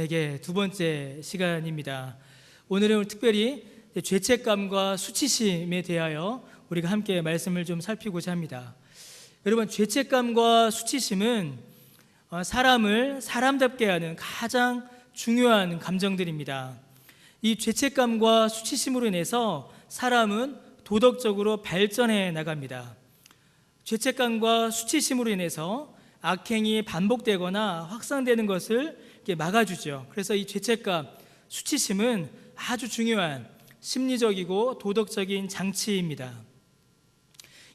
자신에게 두 번째 시간입니다. 오늘은 특별히 죄책감과 수치심에 대하여 우리가 함께 말씀을 좀 살피고자 합니다. 여러분, 죄책감과 수치심은 사람을 사람답게 하는 가장 중요한 감정들입니다. 이 죄책감과 수치심으로 인해서 사람은 도덕적으로 발전해 나갑니다. 죄책감과 수치심으로 인해서 악행이 반복되거나 확산되는 것을 막아주죠. 그래서 이 죄책감, 수치심은 아주 중요한 심리적이고 도덕적인 장치입니다.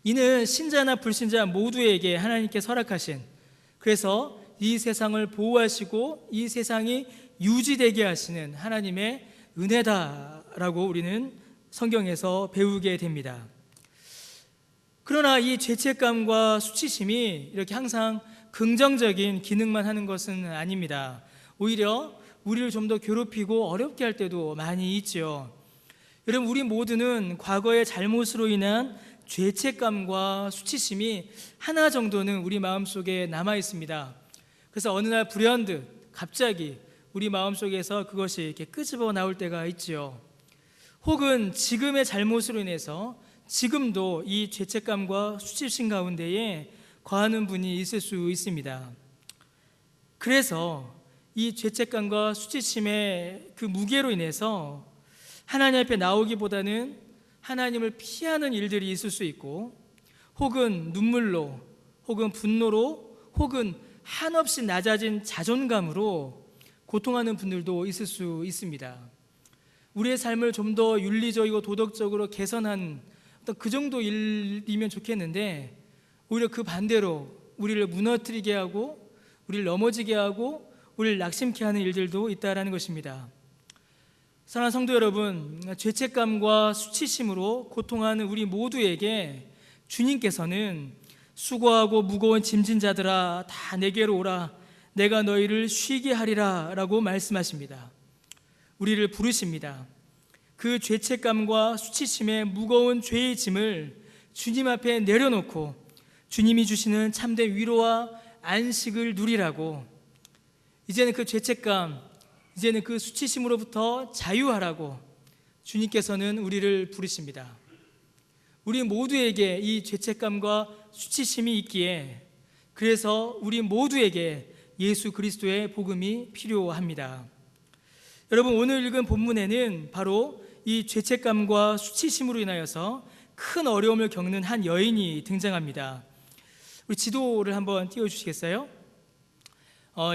이는 신자나 불신자 모두에게 하나님께 허락하신, 그래서 이 세상을 보호하시고 이 세상이 유지되게 하시는 하나님의 은혜다라고 우리는 성경에서 배우게 됩니다. 그러나 이 죄책감과 수치심이 이렇게 항상 긍정적인 기능만 하는 것은 아닙니다. 오히려 우리를 좀 더 괴롭히고 어렵게 할 때도 많이 있죠. 여러분, 우리 모두는 과거의 잘못으로 인한 죄책감과 수치심이 하나 정도는 우리 마음속에 남아 있습니다. 그래서 어느 날 불현듯 갑자기 우리 마음속에서 그것이 이렇게 끄집어 나올 때가 있죠. 혹은 지금의 잘못으로 인해서 지금도 이 죄책감과 수치심 가운데에 거하는 분이 있을 수 있습니다. 그래서 이 죄책감과 수치심의 그 무게로 인해서 하나님 앞에 나오기보다는 하나님을 피하는 일들이 있을 수 있고, 혹은 눈물로, 혹은 분노로, 혹은 한없이 낮아진 자존감으로 고통하는 분들도 있을 수 있습니다. 우리의 삶을 좀 더 윤리적이고 도덕적으로 개선한 어떤 그 정도 일이면 좋겠는데, 오히려 그 반대로 우리를 무너뜨리게 하고 우리를 넘어지게 하고 우리를 낙심케 하는 일들도 있다라는 것입니다. 사랑하는 성도 여러분, 죄책감과 수치심으로 고통하는 우리 모두에게 주님께서는 수고하고 무거운 짐진 자들아 다 내게로 오라, 내가 너희를 쉬게 하리라 라고 말씀하십니다. 우리를 부르십니다. 그 죄책감과 수치심의 무거운 죄의 짐을 주님 앞에 내려놓고 주님이 주시는 참된 위로와 안식을 누리라고, 이제는 그 죄책감, 이제는 그 수치심으로부터 자유하라고 주님께서는 우리를 부르십니다. 우리 모두에게 이 죄책감과 수치심이 있기에, 그래서 우리 모두에게 예수 그리스도의 복음이 필요합니다. 여러분, 오늘 읽은 본문에는 바로 이 죄책감과 수치심으로 인하여서 큰 어려움을 겪는 한 여인이 등장합니다. 우리 지도를 한번 띄워주시겠어요?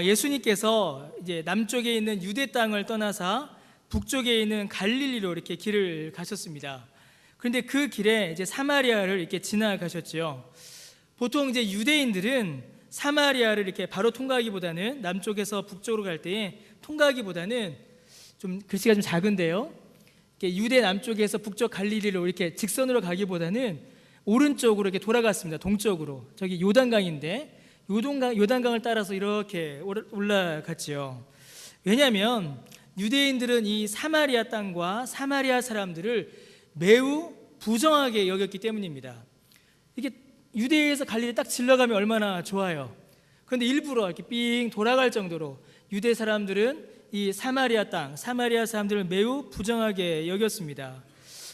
예수님께서 이제 남쪽에 있는 유대 땅을 떠나사 북쪽에 있는 갈릴리로 이렇게 길을 가셨습니다. 그런데 그 길에 이제 사마리아를 이렇게 지나가셨죠. 보통 이제 유대인들은 사마리아를 이렇게 바로 통과하기보다는, 남쪽에서 북쪽으로 갈 때에 통과하기보다는, 좀 글씨가 좀 작은데요, 유대 남쪽에서 북쪽 갈릴리로 이렇게 직선으로 가기보다는 오른쪽으로 이렇게 돌아갔습니다. 동쪽으로. 저기 요단강인데 요단강을 따라서 이렇게 올라갔지요. 왜냐하면 유대인들은 이 사마리아 땅과 사마리아 사람들을 매우 부정하게 여겼기 때문입니다. 이게 유대에서 갈릴리 딱 질러가면 얼마나 좋아요. 그런데 일부러 이렇게 삥 돌아갈 정도로 유대 사람들은 이 사마리아 땅, 사마리아 사람들을 매우 부정하게 여겼습니다.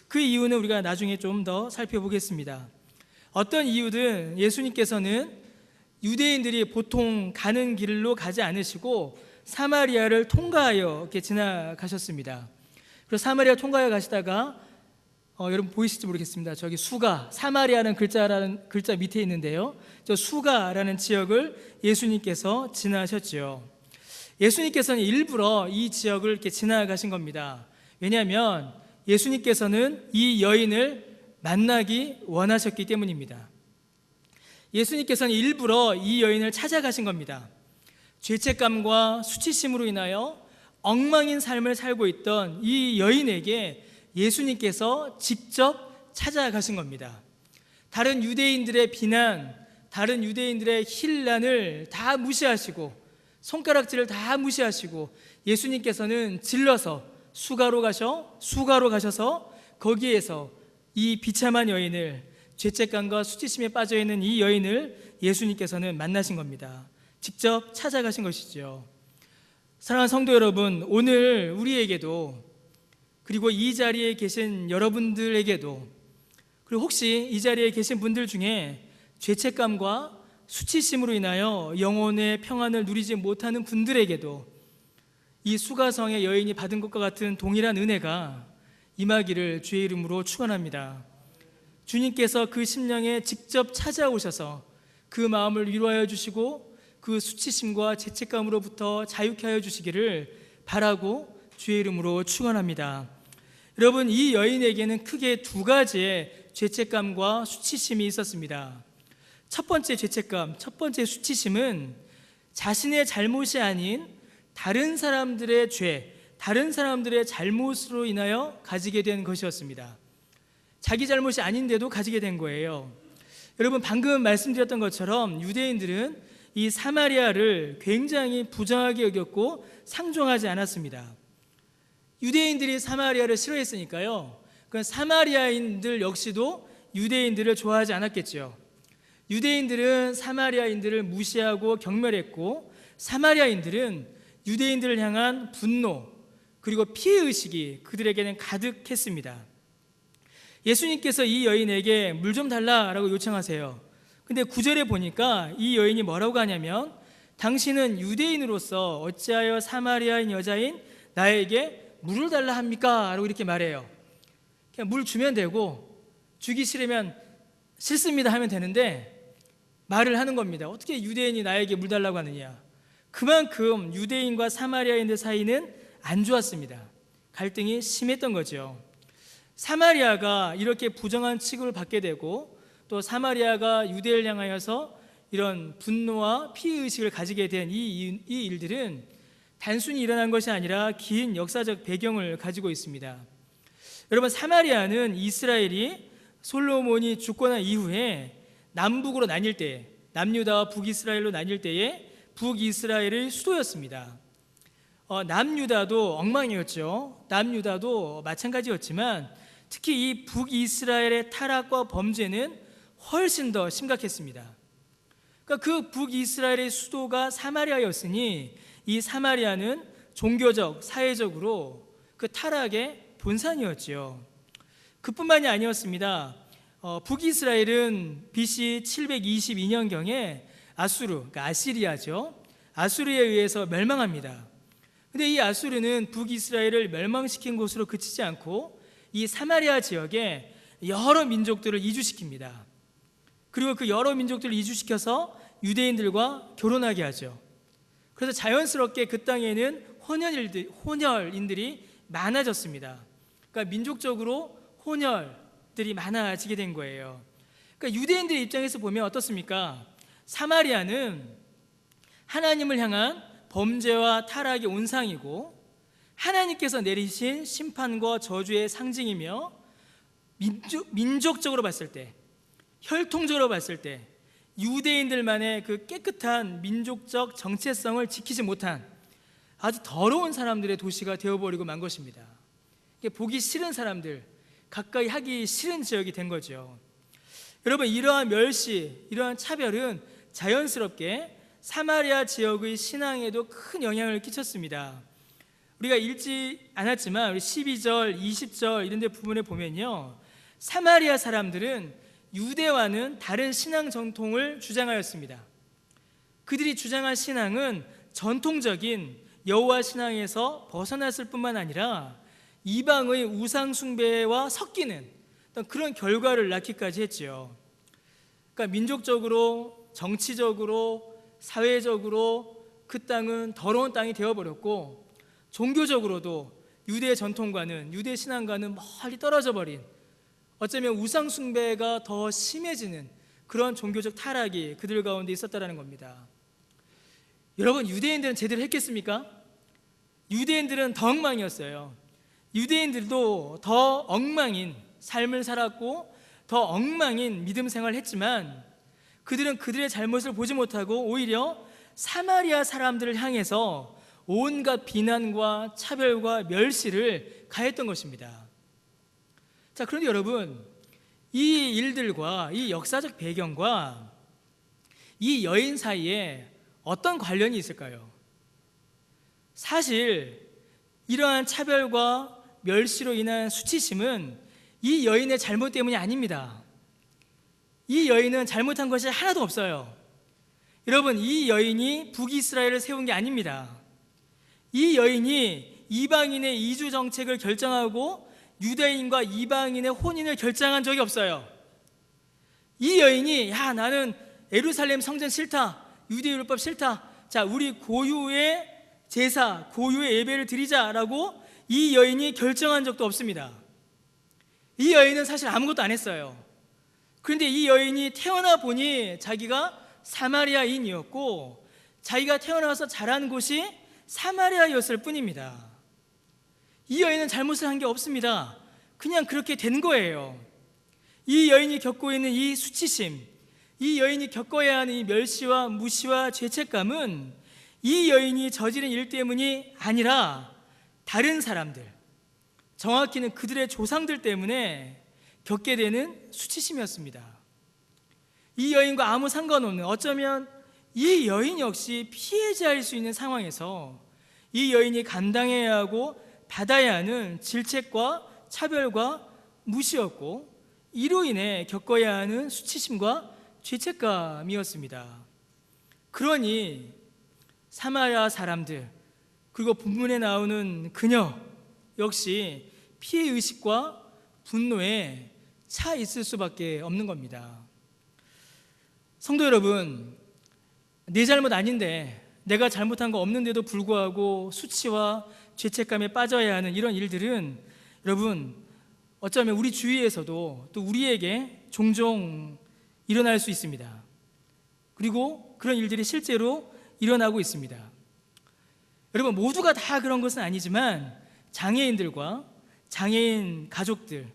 그 이유는 우리가 나중에 좀 더 살펴보겠습니다. 어떤 이유든 예수님께서는 유대인들이 보통 가는 길로 가지 않으시고 사마리아를 통과하여 이렇게 지나가셨습니다. 그래서 사마리아 통과하여 가시다가 여러분 보이실지 모르겠습니다. 저기 수가, 사마리아라는 글자 밑에 있는데요, 저 수가라는 지역을 예수님께서 지나셨죠. 예수님께서는 일부러 이 지역을 이렇게 지나가신 겁니다. 왜냐하면 예수님께서는 이 여인을 만나기 원하셨기 때문입니다. 예수님께서는 일부러 이 여인을 찾아가신 겁니다. 죄책감과 수치심으로 인하여 엉망인 삶을 살고 있던 이 여인에게 예수님께서 직접 찾아가신 겁니다. 다른 유대인들의 비난, 다른 유대인들의 힐난을 다 무시하시고, 손가락질을 다 무시하시고, 예수님께서는 질러서 수가로 가셔서 거기에서 이 비참한 여인을, 죄책감과 수치심에 빠져있는 이 여인을 예수님께서는 만나신 겁니다. 직접 찾아가신 것이죠. 사랑하는 성도 여러분, 오늘 우리에게도, 그리고 이 자리에 계신 여러분들에게도, 그리고 혹시 이 자리에 계신 분들 중에 죄책감과 수치심으로 인하여 영혼의 평안을 누리지 못하는 분들에게도 이 수가성의 여인이 받은 것과 같은 동일한 은혜가 임하기를 주의 이름으로 축원합니다. 주님께서 그 심령에 직접 찾아오셔서 그 마음을 위로하여 주시고 그 수치심과 죄책감으로부터 자유케 하여 주시기를 바라고 주의 이름으로 축원합니다. 여러분, 이 여인에게는 크게 두 가지의 죄책감과 수치심이 있었습니다. 첫 번째 죄책감, 첫 번째 수치심은 자신의 잘못이 아닌 다른 사람들의 죄, 다른 사람들의 잘못으로 인하여 가지게 된 것이었습니다. 자기 잘못이 아닌데도 가지게 된 거예요. 여러분, 방금 말씀드렸던 것처럼 유대인들은 이 사마리아를 굉장히 부정하게 여겼고 상종하지 않았습니다. 유대인들이 사마리아를 싫어했으니까요, 그 사마리아인들 역시도 유대인들을 좋아하지 않았겠죠. 유대인들은 사마리아인들을 무시하고 경멸했고, 사마리아인들은 유대인들을 향한 분노 그리고 피해의식이 그들에게는 가득했습니다. 예수님께서 이 여인에게 물 좀 달라라고 요청하세요. 근데 9절에 보니까 이 여인이 뭐라고 하냐면, 당신은 유대인으로서 어찌하여 사마리아인 여자인 나에게 물을 달라 합니까? 라고 이렇게 말해요. 그냥 물 주면 되고, 주기 싫으면 싫습니다 하면 되는데 말을 하는 겁니다. 어떻게 유대인이 나에게 물 달라고 하느냐. 그만큼 유대인과 사마리아인들 사이는 안 좋았습니다. 갈등이 심했던 거죠. 사마리아가 이렇게 부정한 취급을 받게 되고, 또 사마리아가 유대를 향하여서 이런 분노와 피해의식을 가지게 된 이 일들은 단순히 일어난 것이 아니라 긴 역사적 배경을 가지고 있습니다. 여러분, 사마리아는 이스라엘이 솔로몬이 죽고 난 이후에 남북으로 나뉠 때, 남유다와 북이스라엘로 나뉠 때에 북이스라엘의 수도였습니다. 남유다도 엉망이었죠. 남유다도 마찬가지였지만 특히 이 북이스라엘의 타락과 범죄는 훨씬 더 심각했습니다. 그러니까 그 북이스라엘의 수도가 사마리아였으니 이 사마리아는 종교적, 사회적으로 그 타락의 본산이었지요. 그뿐만이 아니었습니다. 북이스라엘은 BC 722년경에 아수르, 그러니까 아시리아죠. 아수르에 의해서 멸망합니다. 근데 이 아수르는 북이스라엘을 멸망시킨 곳으로 그치지 않고 이 사마리아 지역에 여러 민족들을 이주시킵니다. 그리고 그 여러 민족들을 이주시켜서 유대인들과 결혼하게 하죠. 그래서 자연스럽게 그 땅에는 혼혈인들이 많아졌습니다. 그러니까 민족적으로 혼혈들이 많아지게 된 거예요. 그러니까 유대인들의 입장에서 보면 어떻습니까? 사마리아는 하나님을 향한 범죄와 타락의 온상이고 하나님께서 내리신 심판과 저주의 상징이며, 민족적으로 봤을 때, 혈통적으로 봤을 때 유대인들만의 그 깨끗한 민족적 정체성을 지키지 못한 아주 더러운 사람들의 도시가 되어버리고 만 것입니다. 보기 싫은 사람들, 가까이 하기 싫은 지역이 된 거죠. 여러분, 이러한 멸시, 이러한 차별은 자연스럽게 사마리아 지역의 신앙에도 큰 영향을 끼쳤습니다. 우리가 읽지 않았지만 우리 12절, 20절 이런 데 부분에 보면요, 사마리아 사람들은 유대와는 다른 신앙 전통을 주장하였습니다. 그들이 주장한 신앙은 전통적인 여호와 신앙에서 벗어났을 뿐만 아니라 이방의 우상 숭배와 섞이는 그런 결과를 낳기까지 했지요. 그러니까 민족적으로, 정치적으로, 사회적으로 그 땅은 더러운 땅이 되어버렸고, 종교적으로도 유대 전통과는, 유대 신앙과는 멀리 떨어져 버린, 어쩌면 우상 숭배가 더 심해지는 그런 종교적 타락이 그들 가운데 있었다는 겁니다. 여러분, 유대인들은 제대로 했겠습니까? 유대인들은 더 엉망이었어요. 유대인들도 더 엉망인 삶을 살았고 더 엉망인 믿음 생활을 했지만 그들은 그들의 잘못을 보지 못하고 오히려 사마리아 사람들을 향해서 온갖 비난과 차별과 멸시를 가했던 것입니다. 자, 그런데 여러분, 이 일들과 이 역사적 배경과 이 여인 사이에 어떤 관련이 있을까요? 사실 이러한 차별과 멸시로 인한 수치심은 이 여인의 잘못 때문이 아닙니다. 이 여인은 잘못한 것이 하나도 없어요. 여러분, 이 여인이 북이스라엘을 세운 게 아닙니다. 이 여인이 이방인의 이주 정책을 결정하고 유대인과 이방인의 혼인을 결정한 적이 없어요. 이 여인이 나는 예루살렘 성전 싫다, 유대율법 싫다, 자 우리 고유의 제사, 고유의 예배를 드리자라고 이 여인이 결정한 적도 없습니다. 이 여인은 사실 아무것도 안 했어요. 그런데 이 여인이 태어나 보니 자기가 사마리아인이었고 자기가 태어나서 자란 곳이 사마리아였을 뿐입니다. 이 여인은 잘못을 한 게 없습니다. 그냥 그렇게 된 거예요. 이 여인이 겪고 있는 이 수치심, 이 여인이 겪어야 하는 이 멸시와 무시와 죄책감은 이 여인이 저지른 일 때문이 아니라 다른 사람들, 정확히는 그들의 조상들 때문에 겪게 되는 수치심이었습니다. 이 여인과 아무 상관없는, 어쩌면 이 여인 역시 피해자일 수 있는 상황에서 이 여인이 감당해야 하고 받아야 하는 질책과 차별과 무시였고, 이로 인해 겪어야 하는 수치심과 죄책감이었습니다. 그러니 사마리아 사람들, 그리고 본문에 나오는 그녀 역시 피해의식과 분노에 차 있을 수밖에 없는 겁니다. 성도 여러분, 내 잘못 아닌데, 내가 잘못한 거 없는데도 불구하고 수치와 죄책감에 빠져야 하는 이런 일들은 여러분, 어쩌면 우리 주위에서도 또 우리에게 종종 일어날 수 있습니다. 그리고 그런 일들이 실제로 일어나고 있습니다. 여러분, 모두가 다 그런 것은 아니지만 장애인들과 장애인 가족들,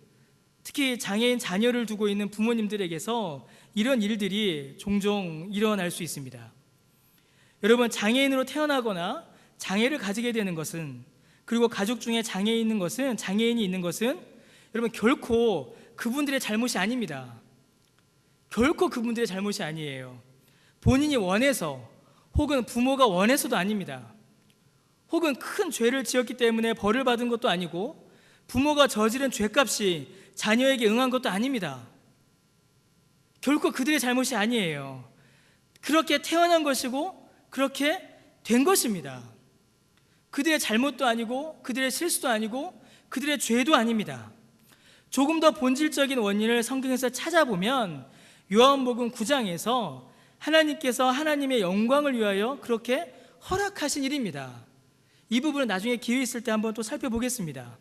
특히 장애인 자녀를 두고 있는 부모님들에게서 이런 일들이 종종 일어날 수 있습니다. 여러분, 장애인으로 태어나거나 장애를 가지게 되는 것은, 그리고 가족 중에 장애인이 있는 것은 여러분 결코 그분들의 잘못이 아닙니다. 결코 그분들의 잘못이 아니에요. 본인이 원해서, 혹은 부모가 원해서도 아닙니다. 혹은 큰 죄를 지었기 때문에 벌을 받은 것도 아니고, 부모가 저지른 죄값이 자녀에게 응한 것도 아닙니다. 결코 그들의 잘못이 아니에요. 그렇게 태어난 것이고 그렇게 된 것입니다. 그들의 잘못도 아니고 그들의 실수도 아니고 그들의 죄도 아닙니다. 조금 더 본질적인 원인을 성경에서 찾아보면 요한복음 9장에서 하나님께서 하나님의 영광을 위하여 그렇게 허락하신 일입니다. 이 부분은 나중에 기회 있을 때 한번 또 살펴보겠습니다.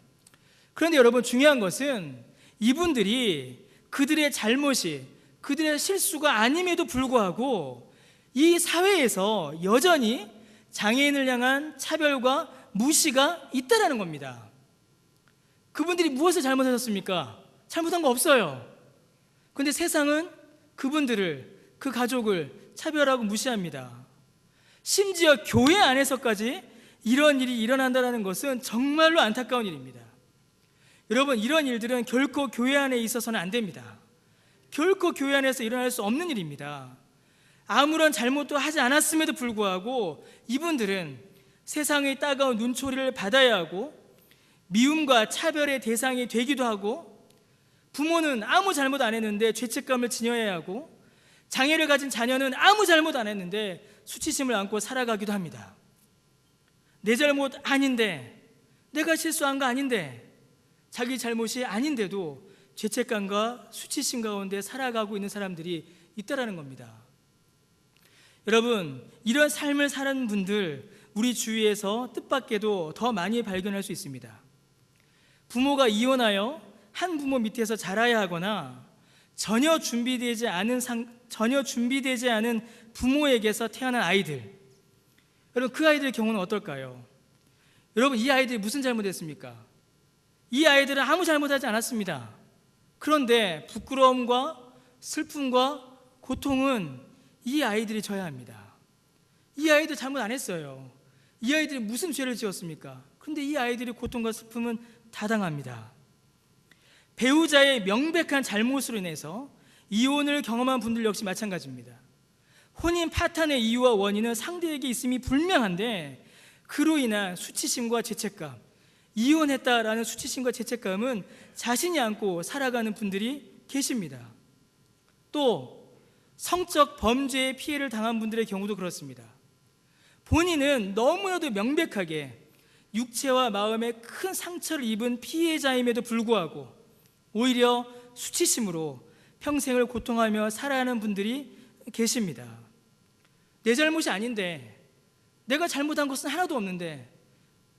그런데 여러분, 중요한 것은 이분들이 그들의 잘못이, 그들의 실수가 아님에도 불구하고 이 사회에서 여전히 장애인을 향한 차별과 무시가 있다라는 겁니다. 그분들이 무엇을 잘못하셨습니까? 잘못한 거 없어요. 그런데 세상은 그분들을, 그 가족을 차별하고 무시합니다. 심지어 교회 안에서까지 이런 일이 일어난다는 것은 정말로 안타까운 일입니다. 여러분, 이런 일들은 결코 교회 안에 있어서는 안 됩니다. 결코 교회 안에서 일어날 수 없는 일입니다. 아무런 잘못도 하지 않았음에도 불구하고 이분들은 세상의 따가운 눈초리를 받아야 하고 미움과 차별의 대상이 되기도 하고, 부모는 아무 잘못 안 했는데 죄책감을 지녀야 하고, 장애를 가진 자녀는 아무 잘못 안 했는데 수치심을 안고 살아가기도 합니다. 내 잘못 아닌데, 내가 실수한 거 아닌데, 자기 잘못이 아닌데도 죄책감과 수치심 가운데 살아가고 있는 사람들이 있다라는 겁니다. 여러분, 이런 삶을 사는 분들 우리 주위에서 뜻밖에도 더 많이 발견할 수 있습니다. 부모가 이혼하여 한 부모 밑에서 자라야 하거나 전혀 준비되지 않은 부모에게서 태어난 아이들, 여러분, 그 아이들의 경우는 어떨까요? 여러분, 이 아이들이 무슨 잘못했습니까? 이 아이들은 아무 잘못하지 않았습니다. 그런데 부끄러움과 슬픔과 고통은 이 아이들이 져야 합니다. 이 아이들 잘못 안 했어요. 이 아이들이 무슨 죄를 지었습니까? 그런데 이 아이들의 고통과 슬픔은 타당합니다. 배우자의 명백한 잘못으로 인해서 이혼을 경험한 분들 역시 마찬가지입니다. 혼인 파탄의 이유와 원인은 상대에게 있음이 분명한데 그로 인한 수치심과 죄책감, 이혼했다라는 수치심과 죄책감은 자신이 안고 살아가는 분들이 계십니다. 또 성적 범죄의 피해를 당한 분들의 경우도 그렇습니다. 본인은 너무나도 명백하게 육체와 마음에 큰 상처를 입은 피해자임에도 불구하고 오히려 수치심으로 평생을 고통하며 살아가는 분들이 계십니다. 내 잘못이 아닌데, 내가 잘못한 것은 하나도 없는데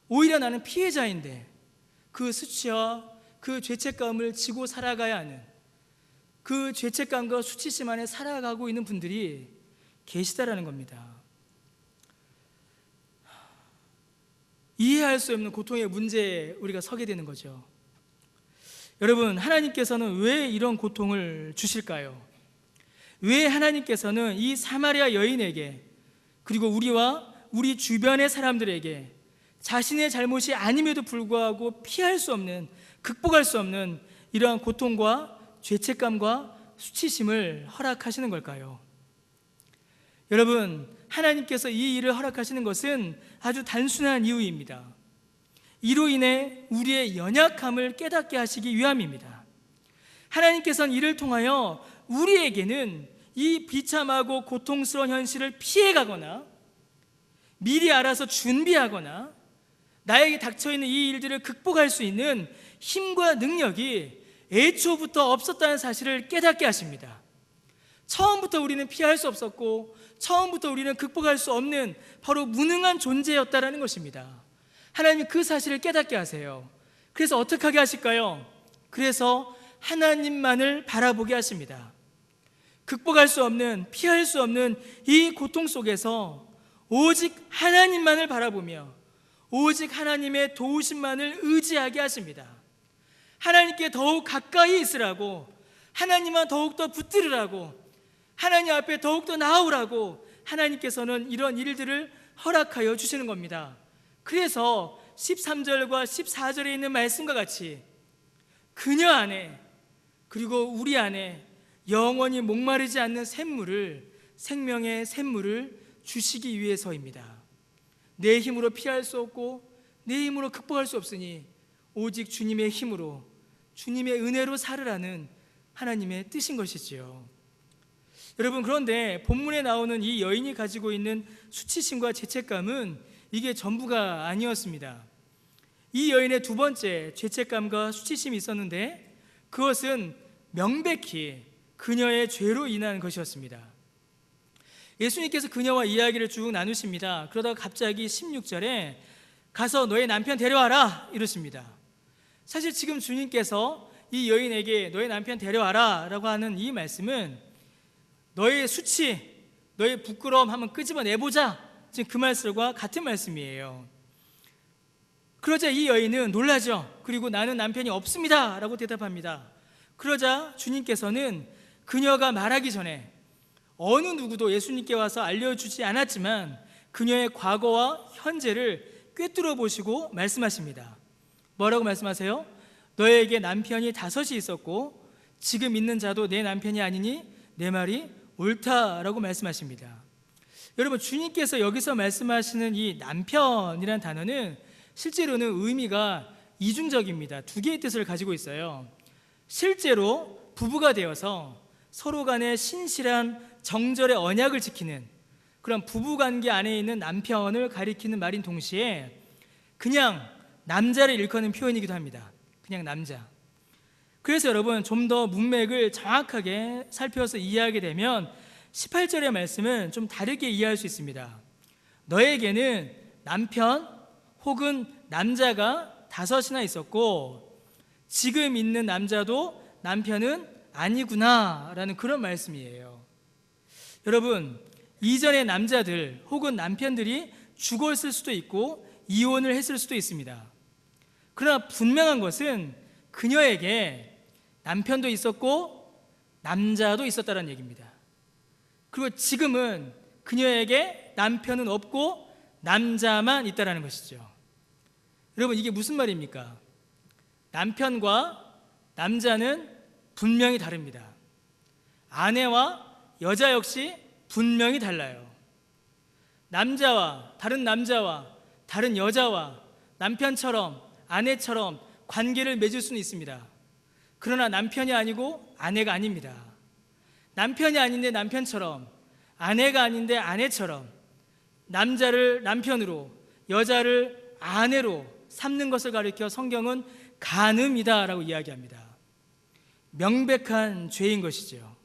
오히려 나는 피해자인데 그 수치와 그 죄책감을 지고 살아가야 하는, 그 죄책감과 수치심 안에 살아가고 있는 분들이 계시다라는 겁니다. 이해할 수 없는 고통의 문제에 우리가 서게 되는 거죠. 여러분, 하나님께서는 왜 이런 고통을 주실까요? 왜 하나님께서는 이 사마리아 여인에게, 그리고 우리와 우리 주변의 사람들에게 자신의 잘못이 아님에도 불구하고 피할 수 없는, 극복할 수 없는 이러한 고통과 죄책감과 수치심을 허락하시는 걸까요? 여러분, 하나님께서 이 일을 허락하시는 것은 아주 단순한 이유입니다. 이로 인해 우리의 연약함을 깨닫게 하시기 위함입니다. 하나님께서는 이를 통하여 우리에게는 이 비참하고 고통스러운 현실을 피해가거나 미리 알아서 준비하거나 나에게 닥쳐있는 이 일들을 극복할 수 있는 힘과 능력이 애초부터 없었다는 사실을 깨닫게 하십니다. 처음부터 우리는 피할 수 없었고 처음부터 우리는 극복할 수 없는 바로 무능한 존재였다라는 것입니다. 하나님이 그 사실을 깨닫게 하세요. 그래서 어떻게 하게 하실까요? 그래서 하나님만을 바라보게 하십니다. 극복할 수 없는, 피할 수 없는 이 고통 속에서 오직 하나님만을 바라보며 오직 하나님의 도우심만을 의지하게 하십니다. 하나님께 더욱 가까이 있으라고, 하나님만 더욱더 붙들으라고, 하나님 앞에 더욱더 나아오라고 하나님께서는 이런 일들을 허락하여 주시는 겁니다. 그래서 13절과 14절에 있는 말씀과 같이 그녀 안에, 그리고 우리 안에 영원히 목마르지 않는 샘물을, 생명의 샘물을 주시기 위해서입니다. 내 힘으로 피할 수 없고 내 힘으로 극복할 수 없으니 오직 주님의 힘으로, 주님의 은혜로 살으라는 하나님의 뜻인 것이지요. 여러분, 그런데 본문에 나오는 이 여인이 가지고 있는 수치심과 죄책감은 이게 전부가 아니었습니다. 이 여인의 두 번째 죄책감과 수치심이 있었는데 그것은 명백히 그녀의 죄로 인한 것이었습니다. 예수님께서 그녀와 이야기를 쭉 나누십니다. 그러다가 갑자기 16절에 가서 너의 남편 데려와라 이러십니다. 사실 지금 주님께서 이 여인에게 너의 남편 데려와라 라고 하는 이 말씀은 너의 수치, 너의 부끄러움 한번 끄집어내보자, 지금 그 말씀과 같은 말씀이에요. 그러자 이 여인은 놀라죠. 그리고 나는 남편이 없습니다 라고 대답합니다. 그러자 주님께서는 그녀가 말하기 전에 어느 누구도 예수님께 와서 알려주지 않았지만 그녀의 과거와 현재를 꿰뚫어 보시고 말씀하십니다. 뭐라고 말씀하세요? 너에게 남편이 5이 있었고 지금 있는 자도 내 남편이 아니니 내 말이 옳다라고 말씀하십니다. 여러분, 주님께서 여기서 말씀하시는 이 남편이라는 단어는 실제로는 의미가 이중적입니다. 두 개의 뜻을 가지고 있어요. 실제로 부부가 되어서 서로 간에 신실한 정절의 언약을 지키는 그런 부부관계 안에 있는 남편을 가리키는 말인 동시에 그냥 남자를 일컫는 표현이기도 합니다. 그냥 남자. 그래서 여러분, 좀 더 문맥을 정확하게 살펴서 이해하게 되면 18절의 말씀은 좀 다르게 이해할 수 있습니다. 너에게는 남편 혹은 남자가 5이나 있었고 지금 있는 남자도 남편은 아니구나 라는 그런 말씀이에요. 여러분, 이전의 남자들 혹은 남편들이 죽었을 수도 있고 이혼을 했을 수도 있습니다. 그러나 분명한 것은 그녀에게 남편도 있었고 남자도 있었다는 얘기입니다. 그리고 지금은 그녀에게 남편은 없고 남자만 있다는 것이죠. 여러분, 이게 무슨 말입니까? 남편과 남자는 분명히 다릅니다. 아내와 여자 역시 분명히 달라요. 남자와, 다른 남자와 다른 여자와 남편처럼 아내처럼 관계를 맺을 수는 있습니다. 그러나 남편이 아니고 아내가 아닙니다. 남편이 아닌데 남편처럼, 아내가 아닌데 아내처럼 남자를 남편으로, 여자를 아내로 삼는 것을 가리켜 성경은 간음이다라고 이야기합니다. 명백한 죄인 것이죠.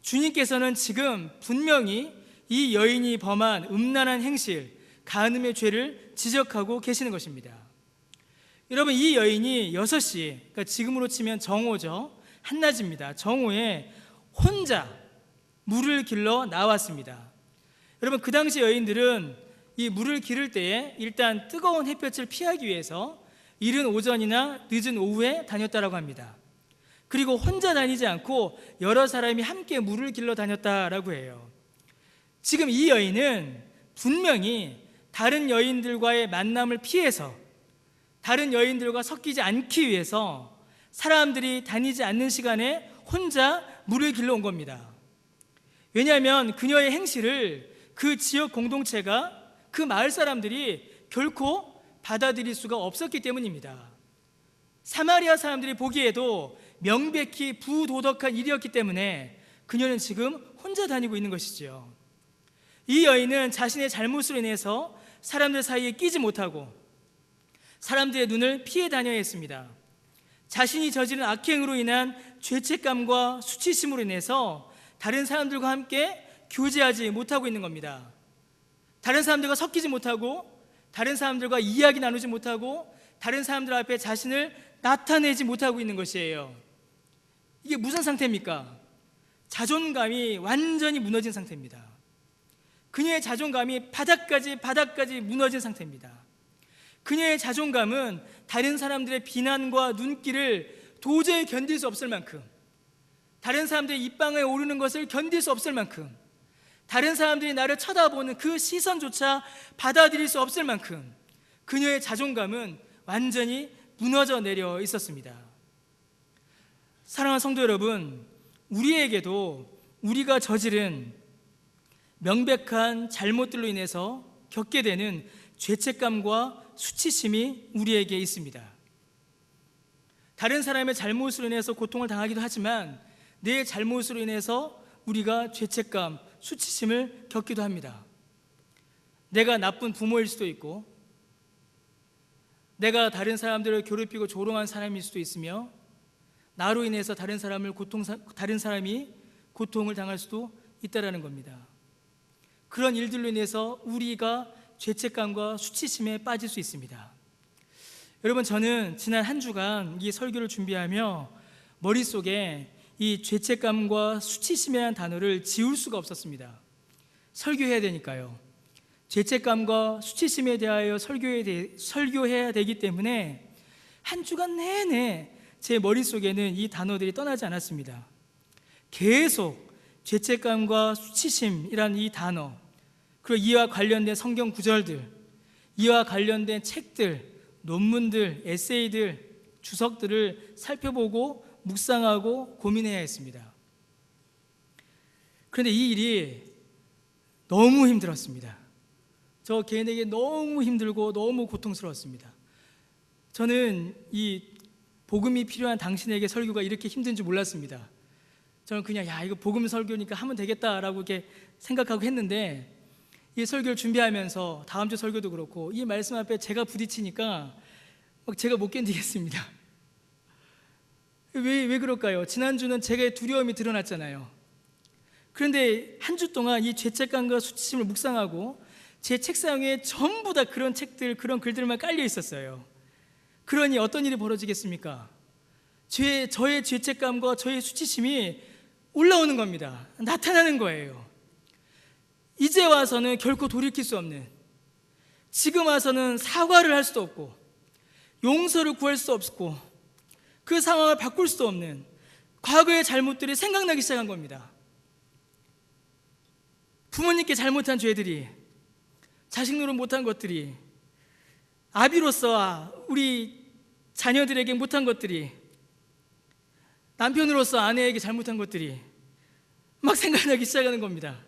주님께서는 지금 분명히 이 여인이 범한 음란한 행실, 간음의 죄를 지적하고 계시는 것입니다. 여러분, 이 여인이 6시, 그러니까 지금으로 치면 정오죠. 한낮입니다. 정오에 혼자 물을 길러 나왔습니다. 여러분, 그 당시 여인들은 이 물을 기를 때에 일단 뜨거운 햇볕을 피하기 위해서 이른 오전이나 늦은 오후에 다녔다라고 합니다. 그리고 혼자 다니지 않고 여러 사람이 함께 물을 길러 다녔다라고 해요. 지금 이 여인은 분명히 다른 여인들과의 만남을 피해서, 다른 여인들과 섞이지 않기 위해서 사람들이 다니지 않는 시간에 혼자 물을 길러 온 겁니다. 왜냐하면 그녀의 행실을 그 지역 공동체가, 그 마을 사람들이 결코 받아들일 수가 없었기 때문입니다. 사마리아 사람들이 보기에도 명백히 부도덕한 일이었기 때문에 그녀는 지금 혼자 다니고 있는 것이죠. 이 여인은 자신의 잘못으로 인해서 사람들 사이에 끼지 못하고 사람들의 눈을 피해 다녀야 했습니다. 자신이 저지른 악행으로 인한 죄책감과 수치심으로 인해서 다른 사람들과 함께 교제하지 못하고 있는 겁니다. 다른 사람들과 섞이지 못하고, 다른 사람들과 이야기 나누지 못하고, 다른 사람들 앞에 자신을 나타내지 못하고 있는 것이에요. 이게 무슨 상태입니까? 자존감이 완전히 무너진 상태입니다. 그녀의 자존감이 바닥까지 무너진 상태입니다. 그녀의 자존감은 다른 사람들의 비난과 눈길을 도저히 견딜 수 없을 만큼, 다른 사람들의 입방에 오르는 것을 견딜 수 없을 만큼, 다른 사람들이 나를 쳐다보는 그 시선조차 받아들일 수 없을 만큼 그녀의 자존감은 완전히 무너져 내려 있었습니다. 사랑하는 성도 여러분, 우리에게도 우리가 저지른 명백한 잘못들로 인해서 겪게 되는 죄책감과 수치심이 우리에게 있습니다. 다른 사람의 잘못으로 인해서 고통을 당하기도 하지만 내 잘못으로 인해서 우리가 죄책감, 수치심을 겪기도 합니다. 내가 나쁜 부모일 수도 있고, 내가 다른 사람들을 괴롭히고 조롱한 사람일 수도 있으며, 나로 인해서 다른 사람이 고통을 당할 수도 있다라는 겁니다. 그런 일들로 인해서 우리가 죄책감과 수치심에 빠질 수 있습니다. 여러분, 저는 지난 한 주간 이 설교를 준비하며 머릿속에 이 죄책감과 수치심이라는 단어를 지울 수가 없었습니다. 설교해야 되니까요. 죄책감과 수치심에 대하여 설교해야 되기 때문에 한 주간 내내 제 머릿속에는 이 단어들이 떠나지 않았습니다. 계속 죄책감과 수치심이란 이 단어, 그리고 이와 관련된 성경 구절들, 이와 관련된 책들, 논문들, 에세이들, 주석들을 살펴보고 묵상하고 고민해야 했습니다. 그런데 이 일이 너무 힘들었습니다. 저 개인에게 너무 힘들고 너무 고통스러웠습니다. 저는 이 복음이 필요한 당신에게 설교가 이렇게 힘든 줄 몰랐습니다. 저는 그냥 이거 복음 설교니까 하면 되겠다라고 이렇게 생각하고 했는데, 이 설교를 준비하면서 다음 주 설교도 그렇고 이 말씀 앞에 제가 부딪히니까 제가 못 견디겠습니다. 왜 그럴까요? 지난주는 제가 두려움이 드러났잖아요. 그런데 한 주 동안 이 죄책감과 수치심을 묵상하고 제 책상 위에 전부 다 그런 책들, 그런 글들만 깔려 있었어요. 그러니 어떤 일이 벌어지겠습니까? 저의 죄책감과 저의 수치심이 올라오는 겁니다. 나타나는 거예요. 이제 와서는 결코 돌이킬 수 없는, 지금 와서는 사과를 할 수도 없고 용서를 구할 수 없고 그 상황을 바꿀 수도 없는 과거의 잘못들이 생각나기 시작한 겁니다. 부모님께 잘못한 죄들이, 자식 노릇 못한 것들이, 아비로서 우리 자녀들에게 못한 것들이, 남편으로서 아내에게 잘못한 것들이 막 생각나기 시작하는 겁니다.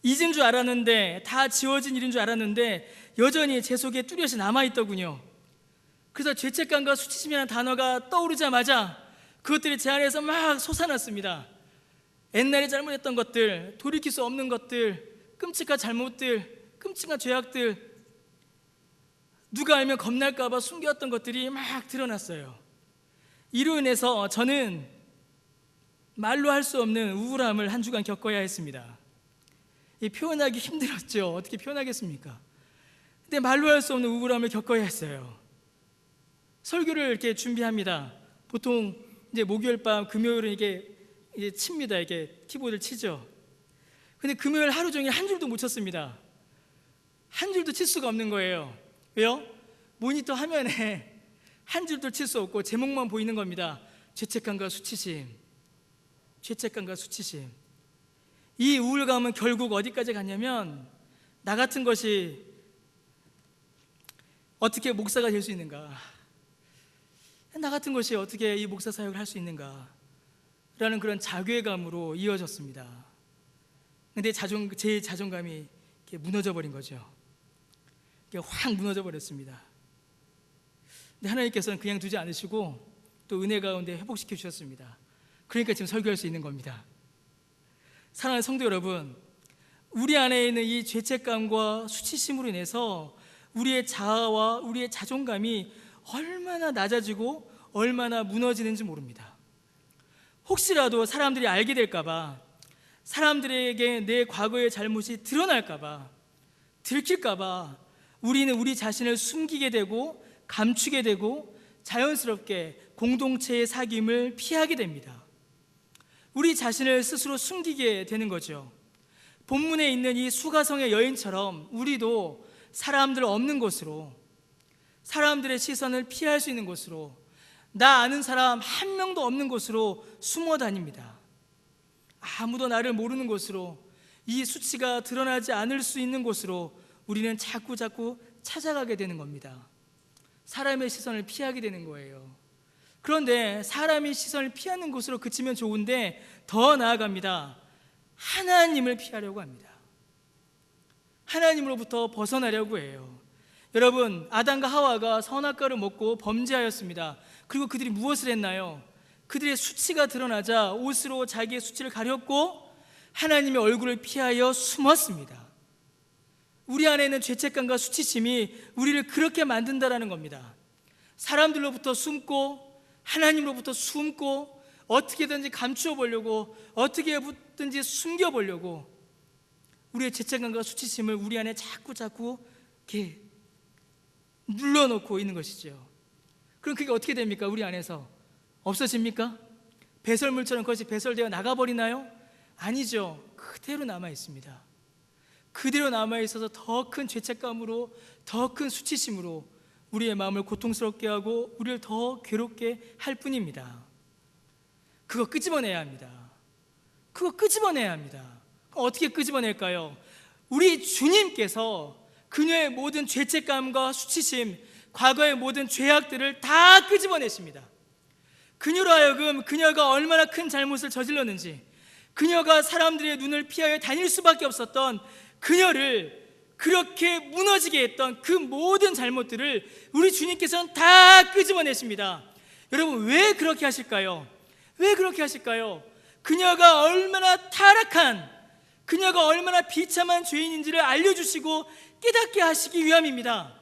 잊은 줄 알았는데, 다 지워진 일인 줄 알았는데 여전히 제 속에 뚜렷이 남아있더군요. 그래서 죄책감과 수치심이라는 단어가 떠오르자마자 그것들이 제 안에서 막 솟아났습니다. 옛날에 잘못했던 것들, 돌이킬 수 없는 것들, 끔찍한 잘못들, 끔찍한 죄악들, 누가 알면 겁날까봐 숨겼던 것들이 막 드러났어요. 이로 인해서 저는 말로 할 수 없는 우울함을 한 주간 겪어야 했습니다. 표현하기 힘들었죠. 어떻게 표현하겠습니까? 근데 말로 할 수 없는 우울함을 겪어야 했어요. 설교를 이렇게 준비합니다. 보통 이제 목요일 밤, 금요일은 이게 칩니다. 이게 키보드를 치죠. 근데 금요일 하루 종일 한 줄도 못 쳤습니다. 한 줄도 칠 수가 없는 거예요. 왜요? 모니터 화면에 한 줄도 칠 수 없고 제목만 보이는 겁니다. 죄책감과 수치심. 죄책감과 수치심. 이 우울감은 결국 어디까지 갔냐면, 나 같은 것이 어떻게 목사가 될 수 있는가, 나 같은 것이 어떻게 이 목사 사역을 할 수 있는가 라는 그런 자괴감으로 이어졌습니다. 근데 제 자존감이 이렇게 무너져 버린 거죠. 이렇게 확 무너져 버렸습니다. 근데 하나님께서는 그냥 두지 않으시고 또 은혜 가운데 회복시켜 주셨습니다. 그러니까 지금 설교할 수 있는 겁니다. 사랑하는 성도 여러분, 우리 안에 있는 이 죄책감과 수치심으로 인해서 우리의 자아와 우리의 자존감이 얼마나 낮아지고 얼마나 무너지는지 모릅니다. 혹시라도 사람들이 알게 될까봐, 사람들에게 내 과거의 잘못이 드러날까봐, 들킬까봐 우리는 우리 자신을 숨기게 되고 감추게 되고 자연스럽게 공동체의 사귐을 피하게 됩니다. 우리 자신을 스스로 숨기게 되는 거죠. 본문에 있는 이 수가성의 여인처럼 우리도 사람들 없는 곳으로, 사람들의 시선을 피할 수 있는 곳으로, 나 아는 사람 한 명도 없는 곳으로 숨어 다닙니다. 아무도 나를 모르는 곳으로, 이 수치가 드러나지 않을 수 있는 곳으로 우리는 자꾸 찾아가게 되는 겁니다. 사람의 시선을 피하게 되는 거예요. 그런데 사람이 시선을 피하는 곳으로 그치면 좋은데 더 나아갑니다. 하나님을 피하려고 합니다. 하나님으로부터 벗어나려고 해요. 여러분, 아담과 하와가 선악과를 먹고 범죄하였습니다. 그리고 그들이 무엇을 했나요? 그들의 수치가 드러나자 옷으로 자기의 수치를 가렸고 하나님의 얼굴을 피하여 숨었습니다. 우리 안에 있는 죄책감과 수치심이 우리를 그렇게 만든다라는 겁니다. 사람들로부터 숨고 하나님으로부터 숨고 어떻게든지 감추어 보려고, 어떻게든지 숨겨 보려고 우리의 죄책감과 수치심을 우리 안에 자꾸 이렇게 눌러놓고 있는 것이죠. 그럼 그게 어떻게 됩니까? 우리 안에서 없어집니까? 배설물처럼 그것이 배설되어 나가버리나요? 아니죠. 그대로 남아있습니다. 그대로 남아있어서 더 큰 죄책감으로, 더 큰 수치심으로 우리의 마음을 고통스럽게 하고 우리를 더 괴롭게 할 뿐입니다. 그거 끄집어내야 합니다. 그거 끄집어내야 합니다. 어떻게 끄집어낼까요? 우리 주님께서 그녀의 모든 죄책감과 수치심, 과거의 모든 죄악들을 다 끄집어내십니다. 그녀로 하여금 그녀가 얼마나 큰 잘못을 저질렀는지, 그녀가 사람들의 눈을 피하여 다닐 수밖에 없었던 그녀를 그렇게 무너지게 했던 그 모든 잘못들을 우리 주님께서는 다 끄집어내십니다. 여러분, 왜 그렇게 하실까요? 왜 그렇게 하실까요? 그녀가 얼마나 타락한, 그녀가 얼마나 비참한 죄인인지를 알려주시고 깨닫게 하시기 위함입니다.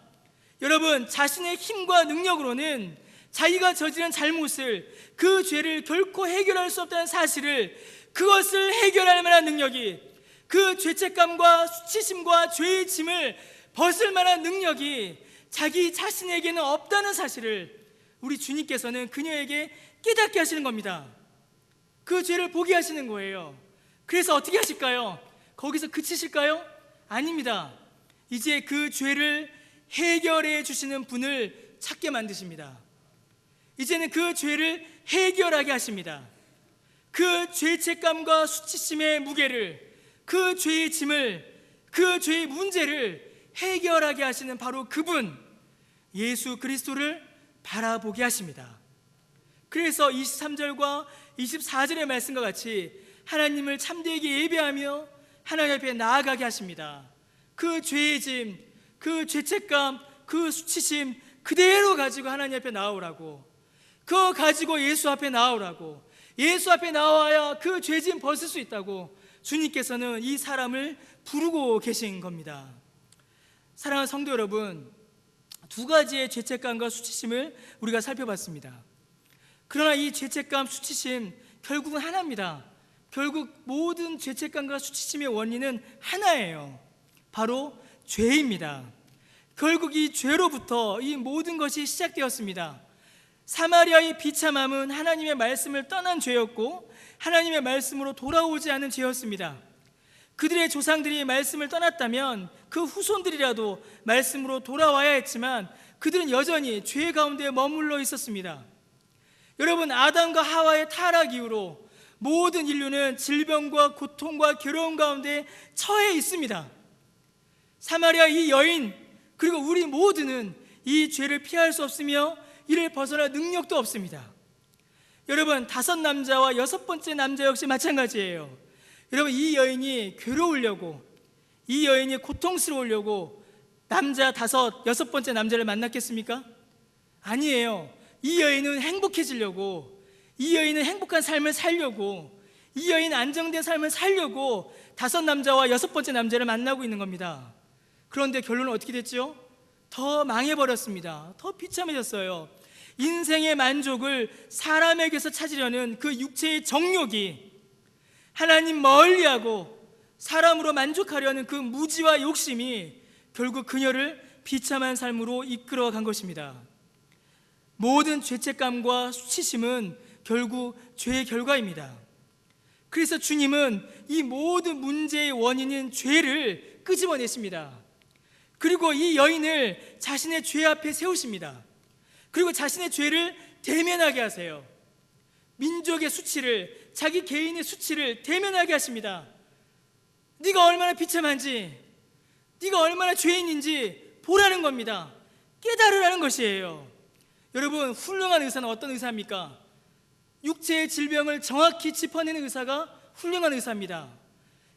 여러분, 자신의 힘과 능력으로는 자기가 저지른 잘못을, 그 죄를 결코 해결할 수 없다는 사실을, 그것을 해결할 만한 능력이, 그 죄책감과 수치심과 죄의 짐을 벗을 만한 능력이 자기 자신에게는 없다는 사실을 우리 주님께서는 그녀에게 깨닫게 하시는 겁니다. 그 죄를 보게 하시는 거예요. 그래서 어떻게 하실까요? 거기서 그치실까요? 아닙니다. 이제 그 죄를 해결해 주시는 분을 찾게 만드십니다. 이제는 그 죄를 해결하게 하십니다. 그 죄책감과 수치심의 무게를, 그 죄의 짐을, 그 죄의 문제를 해결하게 하시는 바로 그분, 예수 그리스도를 바라보게 하십니다. 그래서 23절과 24절의 말씀과 같이 하나님을 참되게 예배하며 하나님 앞에 나아가게 하십니다. 그 죄의 짐, 그 죄책감, 그 수치심 그대로 가지고 하나님 앞에 나오라고, 그거 가지고 예수 앞에 나오라고, 예수 앞에 나와야 그 죄짐 벗을 수 있다고 주님께서는 이 사람을 부르고 계신 겁니다. 사랑하는 성도 여러분, 두 가지의 죄책감과 수치심을 우리가 살펴봤습니다. 그러나 이 죄책감, 수치심 결국은 하나입니다. 결국 모든 죄책감과 수치심의 원인은 하나예요. 바로 죄입니다. 결국 이 죄로부터 이 모든 것이 시작되었습니다. 사마리아의 비참함은 하나님의 말씀을 떠난 죄였고 하나님의 말씀으로 돌아오지 않은 죄였습니다. 그들의 조상들이 말씀을 떠났다면 그 후손들이라도 말씀으로 돌아와야 했지만 그들은 여전히 죄 가운데 머물러 있었습니다. 여러분, 아담과 하와의 타락 이후로 모든 인류는 질병과 고통과 괴로움 가운데 처해 있습니다. 사마리아 이 여인 그리고 우리 모두는 이 죄를 피할 수 없으며 이를 벗어날 능력도 없습니다. 여러분, 5남자와 6번째 남자 역시 마찬가지예요. 여러분, 이 여인이 괴로우려고, 이 여인이 고통스러우려고 남자 5, 6번째 남자를 만났겠습니까? 아니에요. 이 여인은 행복해지려고, 이 여인은 행복한 삶을 살려고, 이 여인은 안정된 삶을 살려고 5남자와 6번째 남자를 만나고 있는 겁니다. 그런데 결론은 어떻게 됐죠? 더 망해버렸습니다. 더 비참해졌어요. 인생의 만족을 사람에게서 찾으려는 그 육체의 정욕이, 하나님 멀리하고 사람으로 만족하려는 그 무지와 욕심이 결국 그녀를 비참한 삶으로 이끌어간 것입니다. 모든 죄책감과 수치심은 결국 죄의 결과입니다. 그래서 주님은 이 모든 문제의 원인인 죄를 끄집어내십니다. 그리고 이 여인을 자신의 죄 앞에 세우십니다. 그리고 자신의 죄를 대면하게 하세요. 민족의 수치를, 자기 개인의 수치를 대면하게 하십니다. 네가 얼마나 비참한지, 네가 얼마나 죄인인지 보라는 겁니다. 깨달으라는 것이에요. 여러분, 훌륭한 의사는 어떤 의사입니까? 육체의 질병을 정확히 짚어내는 의사가 훌륭한 의사입니다.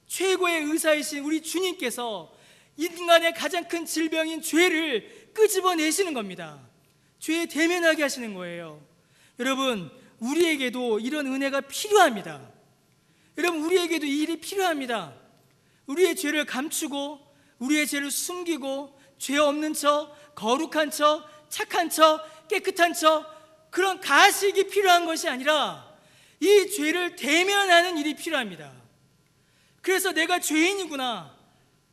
최고의 의사이신 우리 주님께서 인간의 가장 큰 질병인 죄를 끄집어내시는 겁니다. 죄에 대면하게 하시는 거예요. 여러분, 우리에게도 이런 은혜가 필요합니다. 여러분, 우리에게도 이 일이 필요합니다. 우리의 죄를 감추고, 우리의 죄를 숨기고, 죄 없는 척, 거룩한 척, 착한 척, 깨끗한 척, 그런 가식이 필요한 것이 아니라 이 죄를 대면하는 일이 필요합니다. 그래서 내가 죄인이구나,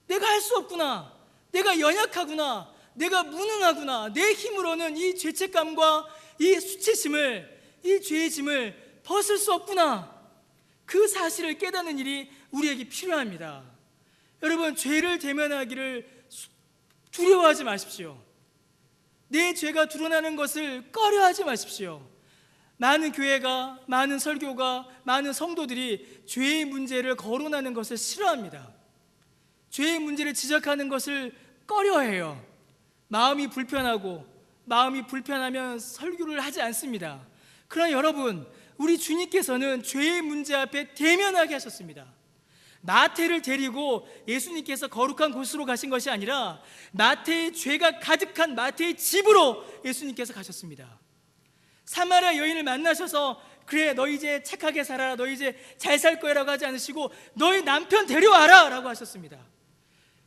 내가 할 수 없구나, 내가 연약하구나, 내가 무능하구나, 내 힘으로는 이 죄책감과 이 수치심을, 이 죄의 짐을 벗을 수 없구나, 그 사실을 깨닫는 일이 우리에게 필요합니다. 여러분, 죄를 대면하기를 두려워하지 마십시오. 내 죄가 드러나는 것을 꺼려하지 마십시오. 많은 교회가, 많은 설교가, 많은 성도들이 죄의 문제를 거론하는 것을 싫어합니다. 죄의 문제를 지적하는 것을 꺼려해요. 마음이 불편하고, 마음이 불편하면 설교를 하지 않습니다. 그러나 여러분, 우리 주님께서는 죄의 문제 앞에 대면하게 하셨습니다. 마태를 데리고 예수님께서 거룩한 곳으로 가신 것이 아니라 마태의 죄가 가득한 마태의 집으로 예수님께서 가셨습니다. 사마리아 여인을 만나셔서 그래, 너 이제 착하게 살아라, 너 이제 잘 살 거야 라고 하지 않으시고 너희 남편 데려와라 라고 하셨습니다.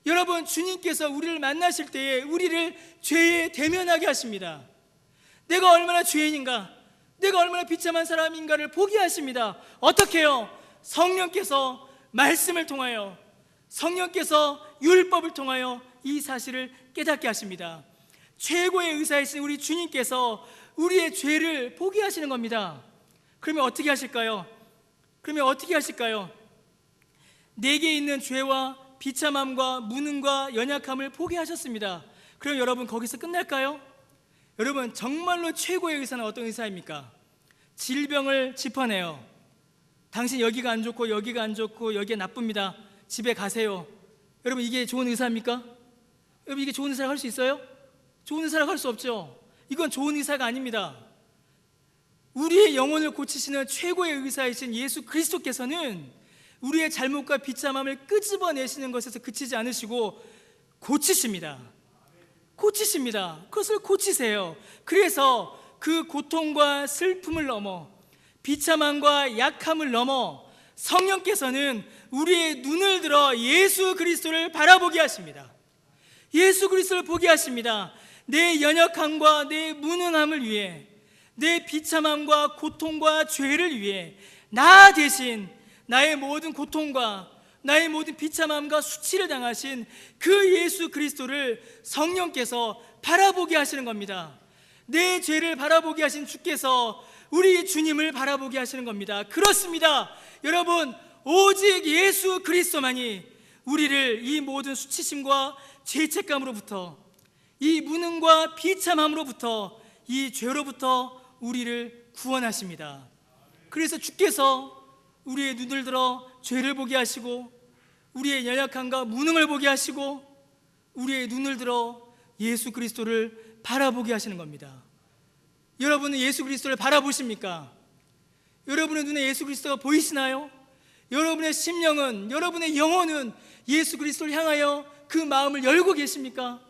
여러분, 주님께서 우리를 만나실 때에 우리를 죄에 대면하게 하십니다. 내가 얼마나 죄인인가, 내가 얼마나 비참한 사람인가를 보게 하십니다. 어떻게 해요? 성령께서 말씀을 통하여, 성령께서 율법을 통하여 이 사실을 깨닫게 하십니다. 최고의 의사이신 우리 주님께서 우리의 죄를 보게 하시는 겁니다. 그러면 어떻게 하실까요? 내게 있는 죄와 비참함과 무능과 연약함을 보게 하셨습니다. 그럼 여러분, 거기서 끝날까요? 여러분, 정말로 최고의 의사는 어떤 의사입니까? 질병을 짚어내요. 당신 여기가 안 좋고 여기가 안 좋고 여기가 나쁩니다, 집에 가세요. 여러분, 이게 좋은 의사입니까? 여러분, 이게 좋은 의사라고 할 수 있어요? 좋은 의사라고 할 수 없죠. 이건 좋은 의사가 아닙니다. 우리의 영혼을 고치시는 최고의 의사이신 예수 그리스도께서는 우리의 잘못과 비참함을 끄집어내시는 것에서 그치지 않으시고 고치십니다. 고치십니다. 그것을 고치세요. 그래서 그 고통과 슬픔을 넘어 비참함과 약함을 넘어 성령께서는 우리의 눈을 들어 예수 그리스도를 바라보게 하십니다. 예수 그리스도를 보게 하십니다. 내 연약함과 내 무능함을 위해, 내 비참함과 고통과 죄를 위해 나 대신 나의 모든 고통과 나의 모든 비참함과 수치를 당하신 그 예수 그리스도를 성령께서 바라보게 하시는 겁니다. 내 죄를 바라보게 하신 주께서 우리 주님을 바라보게 하시는 겁니다. 그렇습니다. 여러분, 오직 예수 그리스도만이 우리를 이 모든 수치심과 죄책감으로부터, 이 무능과 비참함으로부터, 이 죄로부터 우리를 구원하십니다. 그래서 주께서 우리의 눈을 들어 죄를 보게 하시고 우리의 연약함과 무능을 보게 하시고 우리의 눈을 들어 예수 그리스도를 바라보게 하시는 겁니다. 여러분은 예수 그리스도를 바라보십니까? 여러분의 눈에 예수 그리스도가 보이시나요? 여러분의 심령은, 여러분의 영혼은 예수 그리스도를 향하여 그 마음을 열고 계십니까?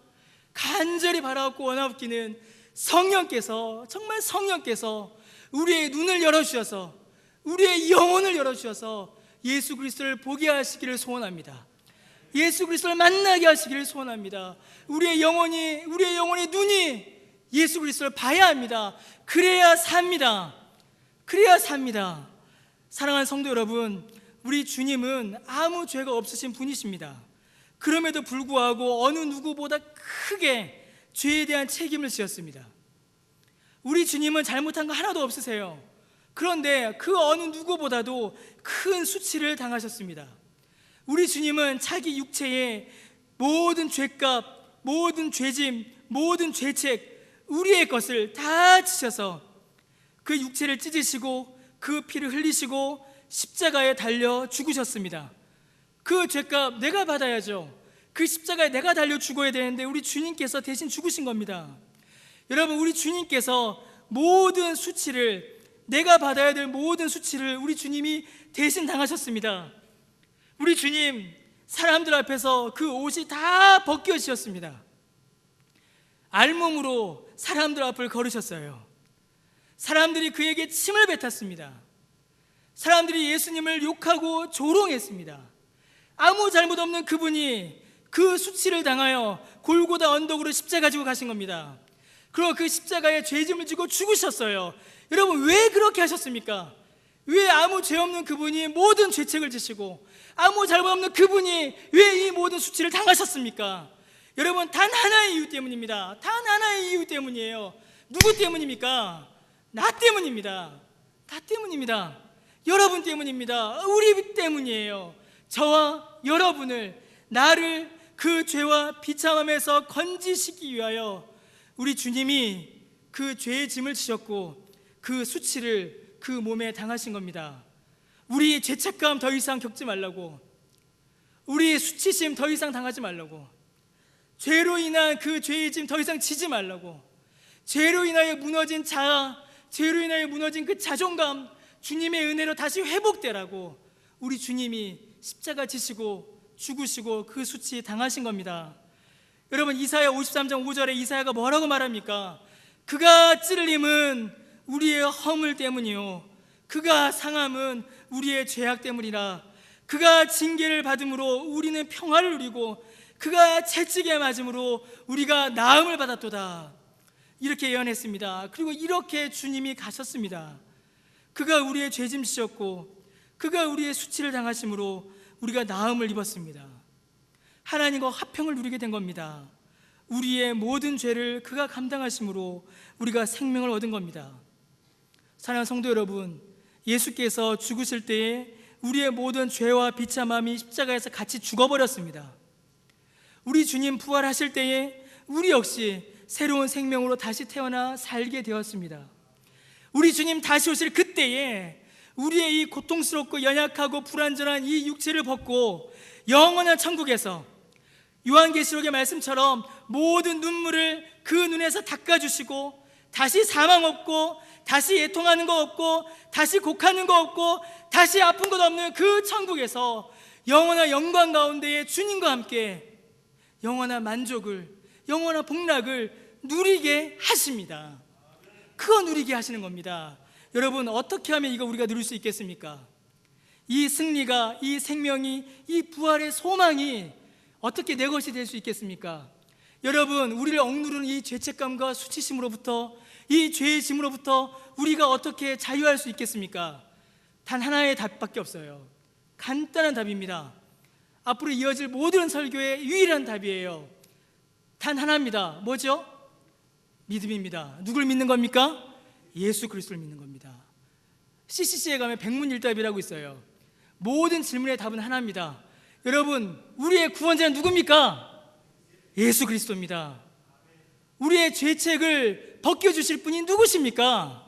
간절히 바라옵고 원하옵기는 성령께서, 정말 성령께서 우리의 눈을 열어주셔서, 우리의 영혼을 열어주셔서 예수 그리스도를 보게 하시기를 소원합니다. 예수 그리스도를 만나게 하시기를 소원합니다. 우리의 영혼의 눈이 예수 그리스도를 봐야 합니다. 그래야 삽니다. 그래야 삽니다. 사랑하는 성도 여러분, 우리 주님은 아무 죄가 없으신 분이십니다. 그럼에도 불구하고 어느 누구보다 크게 죄에 대한 책임을 지었습니다. 우리 주님은 잘못한 거 하나도 없으세요. 그런데 그 어느 누구보다도 큰 수치를 당하셨습니다. 우리 주님은 자기 육체에 모든 죄값, 모든 죄짐, 모든 죄책, 우리의 것을 다 지셔서 그 육체를 찢으시고 그 피를 흘리시고 십자가에 달려 죽으셨습니다. 그 죄값 내가 받아야죠. 그 십자가에 내가 달려 죽어야 되는데 우리 주님께서 대신 죽으신 겁니다. 여러분, 우리 주님께서 모든 수치를, 내가 받아야 될 모든 수치를 우리 주님이 대신 당하셨습니다. 우리 주님, 사람들 앞에서 그 옷이 다 벗겨지셨습니다. 알몸으로 사람들 앞을 걸으셨어요. 사람들이 그에게 침을 뱉었습니다. 사람들이 예수님을 욕하고 조롱했습니다. 아무 잘못 없는 그분이 그 수치를 당하여 골고다 언덕으로 십자가 지고 가신 겁니다. 그리고 그 십자가에 죄짐을 지고 죽으셨어요. 여러분, 왜 그렇게 하셨습니까? 왜 아무 죄 없는 그분이 모든 죄책을 지시고 아무 잘못 없는 그분이 왜 이 모든 수치를 당하셨습니까? 여러분, 단 하나의 이유 때문입니다. 단 하나의 이유 때문이에요. 누구 때문입니까? 나 때문입니다. 나 때문입니다. 여러분 때문입니다. 우리 때문이에요. 저와 여러분을, 나를 그 죄와 비참함에서 건지시기 위하여 우리 주님이 그 죄의 짐을 지셨고 그 수치를 그 몸에 당하신 겁니다. 우리 죄책감 더 이상 겪지 말라고, 우리 수치심 더 이상 당하지 말라고, 죄로 인한 그 죄의 짐 더 이상 지지 말라고, 죄로 인하여 무너진 자아, 죄로 인하여 무너진 그 자존감 주님의 은혜로 다시 회복되라고 우리 주님이 십자가 지시고 죽으시고 그 수치 당하신 겁니다. 여러분, 이사야 53장 5절에 이사야가 뭐라고 말합니까? 그가 찔림은 우리의 허물 때문이요 그가 상함은 우리의 죄악 때문이라. 그가 징계를 받음으로 우리는 평화를 누리고 그가 채찍에 맞음으로 우리가 나음을 받았도다. 이렇게 예언했습니다. 그리고 이렇게 주님이 가셨습니다. 그가 우리의 죄짐 지셨고 그가 우리의 수치를 당하심으로 우리가 나음을 입었습니다. 하나님과 화평을 누리게 된 겁니다. 우리의 모든 죄를 그가 감당하심으로 우리가 생명을 얻은 겁니다. 사랑하는 성도 여러분, 예수께서 죽으실 때에 우리의 모든 죄와 비참함이 십자가에서 같이 죽어버렸습니다. 우리 주님 부활하실 때에 우리 역시 새로운 생명으로 다시 태어나 살게 되었습니다. 우리 주님 다시 오실 그때에 우리의 이 고통스럽고 연약하고 불완전한 이 육체를 벗고 영원한 천국에서 요한계시록의 말씀처럼 모든 눈물을 그 눈에서 닦아주시고 다시 사망 없고, 다시 애통하는 거 없고, 다시 곡하는 거 없고, 다시 아픈 것 없는 그 천국에서 영원한 영광 가운데에 주님과 함께 영원한 만족을, 영원한 복락을 누리게 하십니다. 그거 누리게 하시는 겁니다. 여러분, 어떻게 하면 이거 우리가 누릴 수 있겠습니까? 이 승리가, 이 생명이, 이 부활의 소망이 어떻게 내 것이 될 수 있겠습니까? 여러분, 우리를 억누르는 이 죄책감과 수치심으로부터, 이 죄의 짐으로부터 우리가 어떻게 자유할 수 있겠습니까? 단 하나의 답밖에 없어요. 간단한 답입니다. 앞으로 이어질 모든 설교의 유일한 답이에요. 단 하나입니다. 뭐죠? 믿음입니다. 누굴 믿는 겁니까? 예수 그리스도를 믿는 겁니다. CCC에 가면 백문일답이라고 있어요. 모든 질문의 답은 하나입니다. 여러분, 우리의 구원자는 누굽니까? 예수 그리스도입니다. 우리의 죄책을 벗겨주실 분이 누구십니까?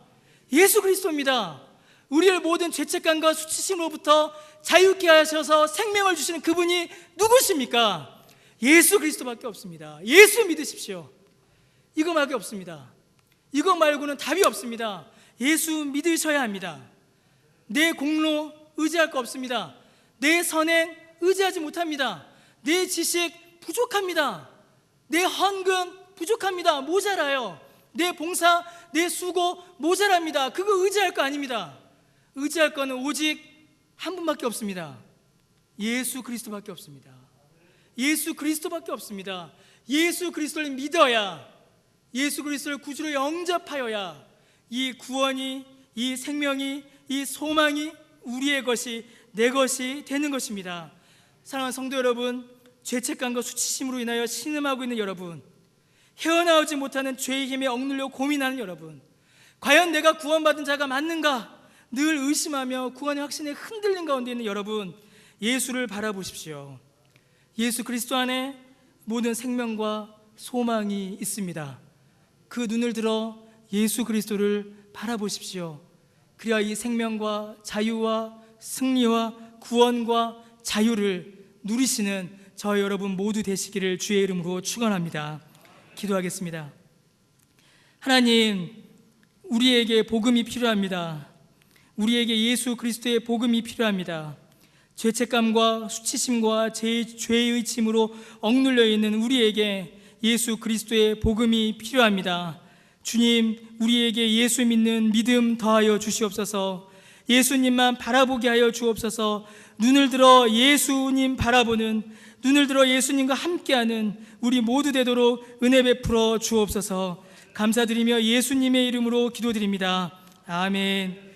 예수 그리스도입니다. 우리를 모든 죄책감과 수치심으로부터 자유케 하셔서 생명을 주시는 그분이 누구십니까? 예수 그리스도밖에 없습니다. 예수 믿으십시오. 이거밖에 없습니다. 이거 말고는 답이 없습니다. 예수 믿으셔야 합니다. 내 공로 의지할 거 없습니다. 내 선행 의지하지 못합니다. 내 지식 부족합니다. 내 헌금 부족합니다. 모자라요. 내 봉사, 내 수고 모자랍니다. 그거 의지할 거 아닙니다. 의지할 거는 오직 한 분밖에 없습니다. 예수 그리스도밖에 없습니다. 예수 그리스도밖에 없습니다. 예수 그리스도를 믿어야, 예수 그리스도를 구주로 영접하여야 이 구원이, 이 생명이, 이 소망이 우리의 것이, 내 것이 되는 것입니다. 사랑하는 성도 여러분, 죄책감과 수치심으로 인하여 신음하고 있는 여러분, 헤어나오지 못하는 죄의 힘에 억눌려 고민하는 여러분, 과연 내가 구원받은 자가 맞는가 늘 의심하며 구원의 확신에 흔들린 가운데 있는 여러분, 예수를 바라보십시오. 예수 그리스도 안에 모든 생명과 소망이 있습니다. 그 눈을 들어 예수 그리스도를 바라보십시오. 그래야 이 생명과 자유와 승리와 구원과 자유를 누리시는 저 여러분 모두 되시기를 주의 이름으로 축원합니다. 기도하겠습니다. 하나님, 우리에게 복음이 필요합니다. 우리에게 예수 그리스도의 복음이 필요합니다. 죄책감과 수치심과 죄의 짐으로 억눌려 있는 우리에게 예수 그리스도의 복음이 필요합니다. 주님, 우리에게 예수 믿는 믿음 더하여 주시옵소서. 예수님만 바라보게 하여 주옵소서. 눈을 들어 예수님 바라보는, 눈을 들어 예수님과 함께하는 우리 모두 되도록 은혜 베풀어 주옵소서. 감사드리며 예수님의 이름으로 기도드립니다. 아멘.